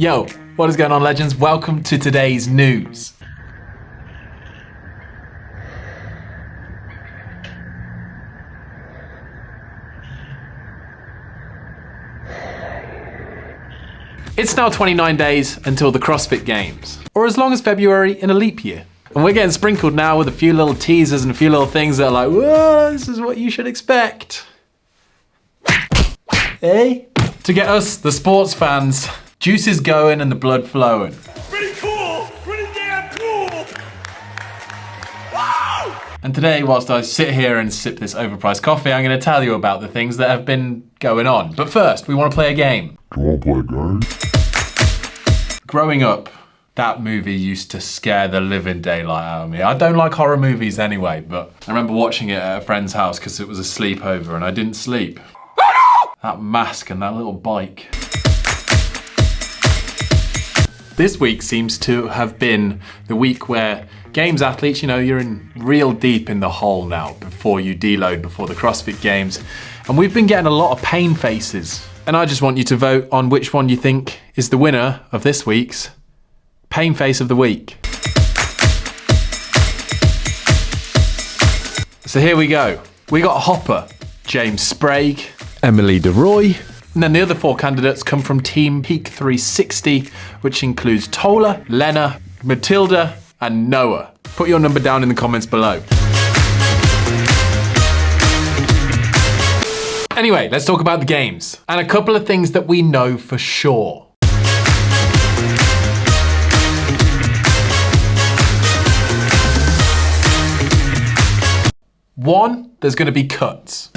Yo, what is going on, legends? Welcome to today's news. It's now 29 days until the CrossFit Games, or as long as February in a leap year. And we're getting sprinkled now with a few little teasers and a few little things that are like, whoa, this is what you should expect. Hey? To get us, the sports fans, juice is going and the blood flowing. Pretty cool! Pretty damn cool! Wow! And today, whilst I sit here and sip this overpriced coffee, I'm going to tell you about the things that have been going on. But first, we want to play a game. Do you want to play a game? Growing up, that movie used to scare the living daylight out of me. I don't like horror movies anyway, but I remember watching it at a friend's house because it was a sleepover and I didn't sleep. That mask and that little bike. This week seems to have been the week where Games athletes, you know, you're in real deep in the hole now before you deload before the CrossFit Games. And we've been getting a lot of pain faces. And I just want you to vote on which one you think is the winner of this week's Pain Face of the Week. So here we go. We got Hopper, James Sprague, Emily DeRoy, and then the other four candidates come from Team Peak 360, which includes Tola, Lena, Matilda, and Noah. Put your number down in the comments below. Anyway, let's talk about the games and a couple of things that we know for sure. One, there's going to be cuts.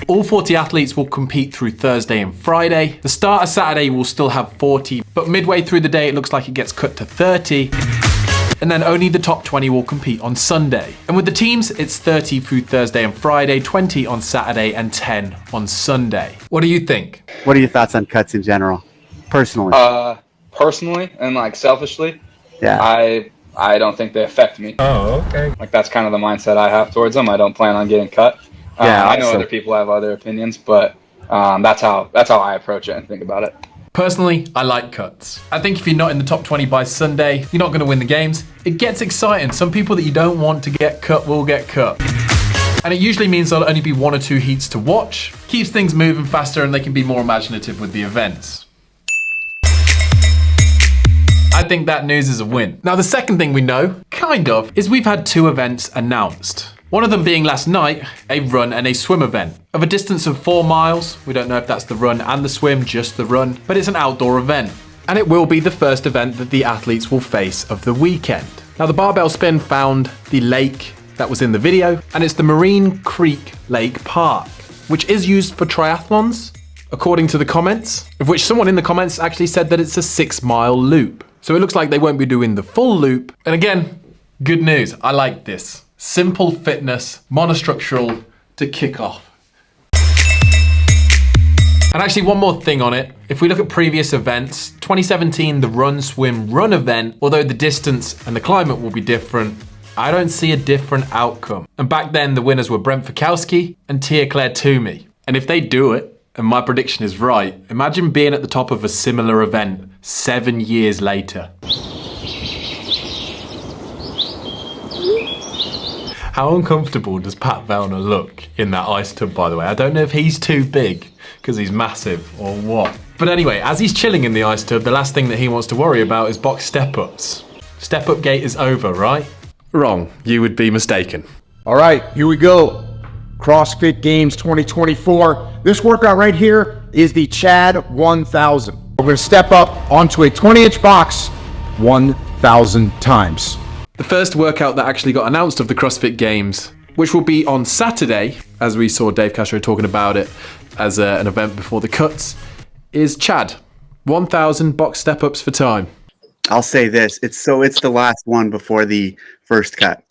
All 40 athletes will compete through Thursday and Friday. The start of Saturday will still have 40, but midway through the day it looks like it gets cut to 30. And then only the top 20 will compete on Sunday. And with the teams, it's 30 through Thursday and Friday, 20 on Saturday, and 10 on Sunday. What do you think? What are your thoughts on cuts in general, personally? Personally and like selfishly, Yeah. I don't think they affect me. Oh, okay. Like that's kind of the mindset I have towards them. I don't plan on getting cut. Yeah, I know so- other people have other opinions, but that's how I approach it and think about it. Personally, I like cuts. I think if you're not in the top 20 by Sunday, you're not going to win the games. It gets exciting. Some people that you don't want to get cut will get cut. And it usually means there'll only be 1 or 2 heats to watch. Keeps things moving faster and they can be more imaginative with the events. I think that news is a win. Now the second thing we know, kind of, is we've had 2 events announced. One of them being last night, a run and a swim event. Of a distance of 4 miles, we don't know if that's the run and the swim, just the run, but it's an outdoor event. And it will be the first event that the athletes will face of the weekend. Now the barbell spin found the lake that was in the video, and it's the Marine Creek Lake Park, which is used for triathlons, according to the comments, of which someone in the comments actually said that it's a 6-mile loop. So it looks like they won't be doing the full loop. And again, good news, I like this. Simple fitness, monostructural to kick off. And actually one more thing on it. If we look at previous events, 2017, the run, swim, run event, although the distance and the climate will be different, I don't see a different outcome. And back then the winners were Brent Fikowski and Tia Claire Toomey. And if they do it, and my prediction is right, imagine being at the top of a similar event 7 years later. How uncomfortable does Pat Vellner look in that ice tub, by the way? I don't know if he's too big because he's massive or what. But anyway, as he's chilling in the ice tub, the last thing that he wants to worry about is box step-ups. Step-up gate is over, right? Wrong. You would be mistaken. All right, here we go. CrossFit Games 2024. This workout right here is the Chad 1000. We're going to step up onto a 20-inch box 1,000 times. The first workout that actually got announced of the CrossFit Games, which will be on Saturday, as we saw Dave Castro talking about it as an event before the cuts, is Chad. 1,000 box step-ups for time. I'll say this. It's the last one before the first cut.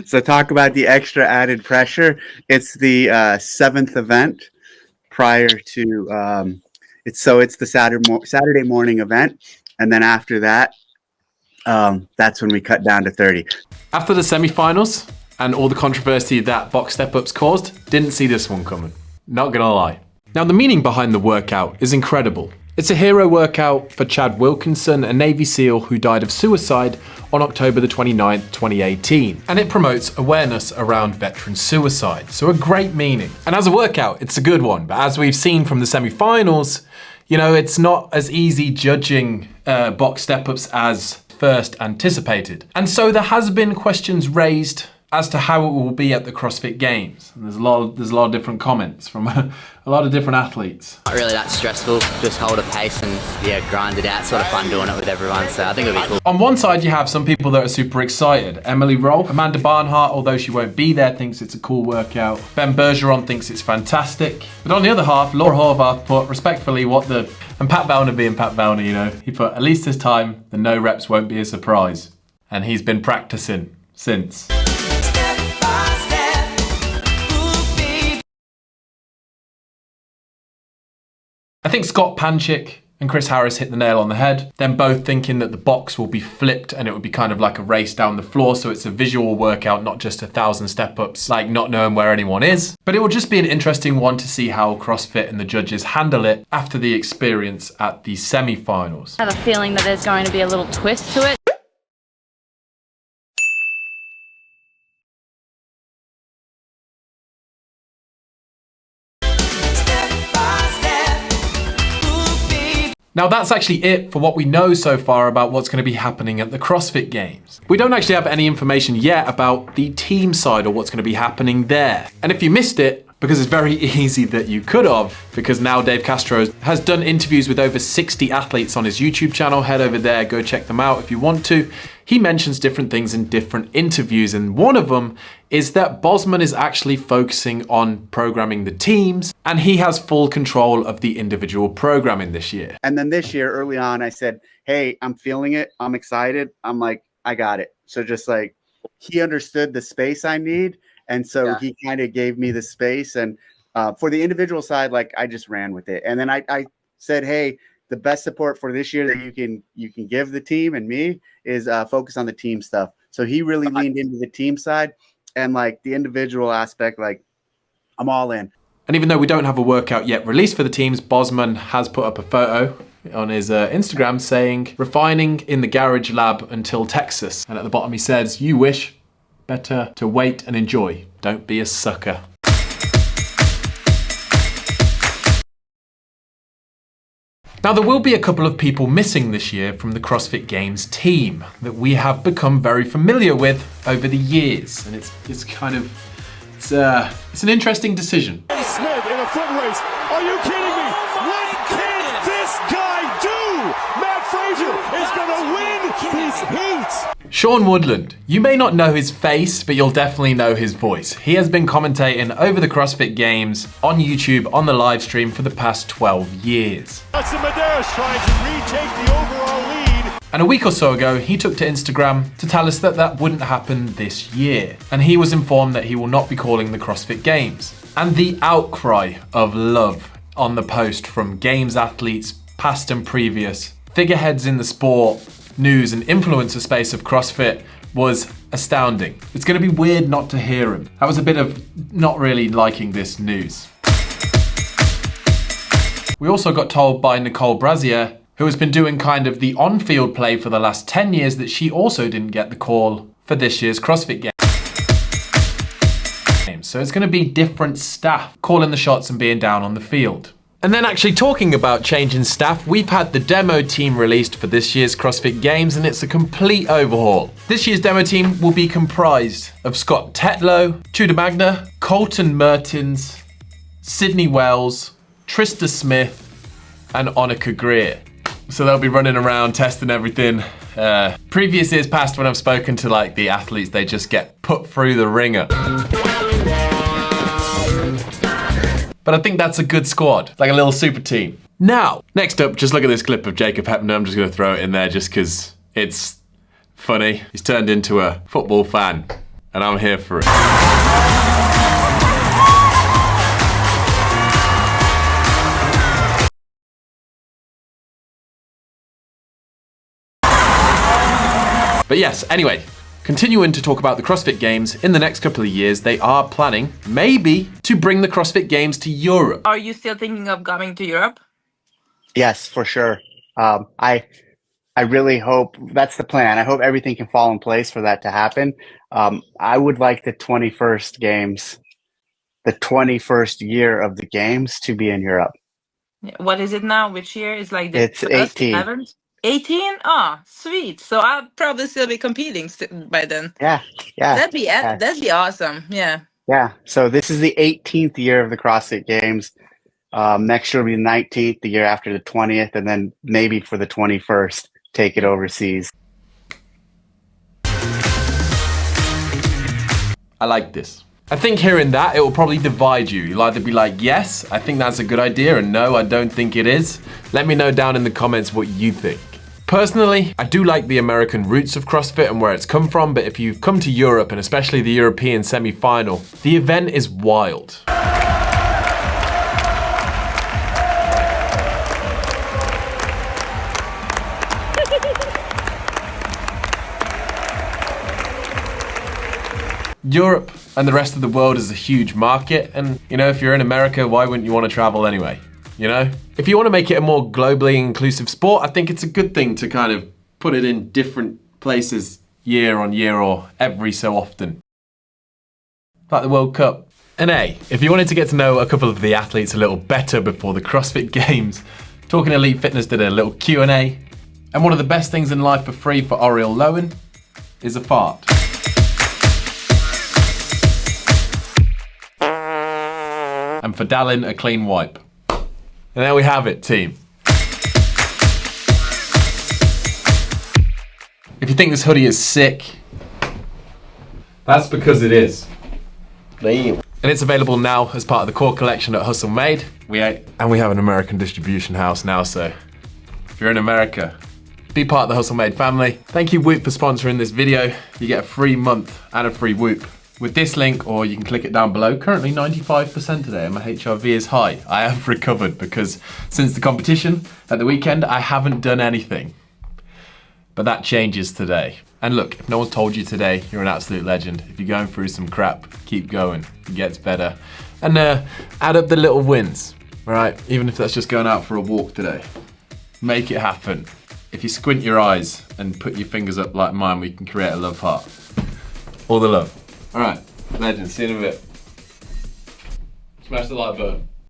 So talk about the extra added pressure. It's the 7th event prior to it's the Saturday morning event. And then after that, that's when we cut down to 30. After the semi-finals and all the controversy that box step-ups caused, didn't see this one coming. Not gonna lie. Now, the meaning behind the workout is incredible. It's a hero workout for Chad Wilkinson, a Navy SEAL who died of suicide on October the 29th, 2018. And it promotes awareness around veteran suicide. So a great meaning. And as a workout, it's a good one. But as we've seen from the semi-finals, you know, it's not as easy judging box step-ups as first anticipated. And so there has been questions raised as to how it will be at the CrossFit Games. And there's a lot of different comments from a lot of different athletes. Not really that stressful, just hold a pace and grind it out. Sort of fun doing it with everyone, so I think it'll be cool. On one side, you have some people that are super excited. Emily Rolfe, Amanda Barnhart, although she won't be there, thinks it's a cool workout. Ben Bergeron thinks it's fantastic. But on the other half, Laura Horvath put respectfully and Pat Vellner being Pat Vellner, you know, he put, at least this time, the no reps won't be a surprise. And he's been practicing since. I think Scott Panchik and Chris Harris hit the nail on the head. Them both thinking that the box will be flipped and it would be kind of like a race down the floor, so it's a visual workout, not just 1,000 step-ups, like not knowing where anyone is. But it will just be an interesting one to see how CrossFit and the judges handle it after the experience at the semi-finals. I have a feeling that there's going to be a little twist to it. Now that's actually it for what we know so far about what's going to be happening at the CrossFit Games. We don't actually have any information yet about the team side or what's going to be happening there. And if you missed it, because it's very easy that you could have, because now Dave Castro has done interviews with over 60 athletes on his YouTube channel. Head over there, go check them out if you want to. He mentions different things in different interviews, and one of them is that Bosman is actually focusing on programming the teams, and he has full control of the individual programming this year. And then this year, early on, I said, hey, I'm feeling it. I'm excited. I'm like, I got it. So just like, he understood the space I need. And so he kind of gave me the space. And for the individual side, like I just ran with it. And then I said, hey, the best support for this year that you can give the team and me is focus on the team stuff. So he really leaned into the team side, and like the individual aspect, like I'm all in. And even though we don't have a workout yet released for the teams, Bosman has put up a photo on his Instagram saying, refining in the garage lab until Texas. And at the bottom he says, you wish, better to wait and enjoy. Don't be a sucker. Now there will be a couple of people missing this year from the CrossFit Games team that we have become very familiar with over the years. And it's kind of, it's an interesting decision. Smith in a foot race. Are you kidding me? What can this guy do? Matt Frazier is going to win his heat. Sean Woodland. You may not know his face, but you'll definitely know his voice. He has been commentating over the CrossFit Games on YouTube on the live stream for the past 12 years. Hudson Medeiros trying to retake the overall lead. And a week or so ago, he took to Instagram to tell us that that wouldn't happen this year. And he was informed that he will not be calling the CrossFit Games. And the outcry of love on the post from Games athletes, past and previous, figureheads in the sport, news and influencer space of CrossFit was astounding. It's going to be weird not to hear him. That was a bit of not really liking this news. We also got told by Nicole Brazier, who has been doing kind of the on-field play for the last 10 years, that she also didn't get the call for this year's CrossFit Games. So it's going to be different staff calling the shots and being down on the field. And then actually talking about changing staff, we've had the demo team released for this year's CrossFit Games, and it's a complete overhaul. This year's demo team will be comprised of Scott Tetlow, Tudor Magna, Colton Mertens, Sydney Wells, Trista Smith, and Annika Greer. So they'll be running around testing everything. Previous years past, when I've spoken to like the athletes, they just get put through the ringer. But I think that's a good squad. It's like a little super team. Now, next up, just look at this clip of Jacob Hepner. I'm just gonna throw it in there just because it's funny. He's turned into a football fan, and I'm here for it. But yes, anyway, Continuing to talk about the CrossFit Games, in the next couple of years, they are planning, maybe, to bring the CrossFit Games to Europe. Are you still thinking of coming to Europe? Yes, for sure. I really hope that's the plan. I hope everything can fall in place for that to happen. I would like the 21st games, the 21st year of the games to be in Europe. What is it now? Which year? It's like the It's 18. 18? Oh, sweet. So I'll probably still be competing by then. Yeah. That'd be awesome. Yeah. Yeah. So this is the 18th year of the CrossFit Games. Next year will be the 19th, the year after the 20th, and then maybe for the 21st, take it overseas. I like this. I think hearing that, it will probably divide you. You'll either be like, yes, I think that's a good idea, and no, I don't think it is. Let me know down in the comments what you think. Personally, I do like the American roots of CrossFit and where it's come from, but if you've come to Europe, and especially the European semi-final, the event is wild. Europe and the rest of the world is a huge market, and you know, if you're in America, why wouldn't you want to travel anyway? You know? If you want to make it a more globally inclusive sport, I think it's a good thing to kind of put it in different places year on year or every so often. Like the World Cup. And hey, if you wanted to get to know a couple of the athletes a little better before the CrossFit Games, Talking Elite Fitness did a little Q&A, and one of the best things in life for free for Oriel Lowen is a fart. And for Dallin, a clean wipe. And there we have it, team. If you think this hoodie is sick, that's because it is. Damn. And it's available now as part of the core collection at Hustle Made. And we have an American distribution house now, so if you're in America, be part of the Hustle Made family. Thank you, Whoop, for sponsoring this video. You get a free month and a free Whoop with this link, or you can click it down below. Currently 95% today, and my HRV is high. I have recovered because since the competition at the weekend, I haven't done anything. But that changes today. And look, if no one's told you today, you're an absolute legend. If you're going through some crap, keep going. It gets better. And add up the little wins, all right? Even if that's just going out for a walk today. Make it happen. If you squint your eyes and put your fingers up like mine, we can create a love heart. All the love. All right, legend, see you in a bit. Smash the like button.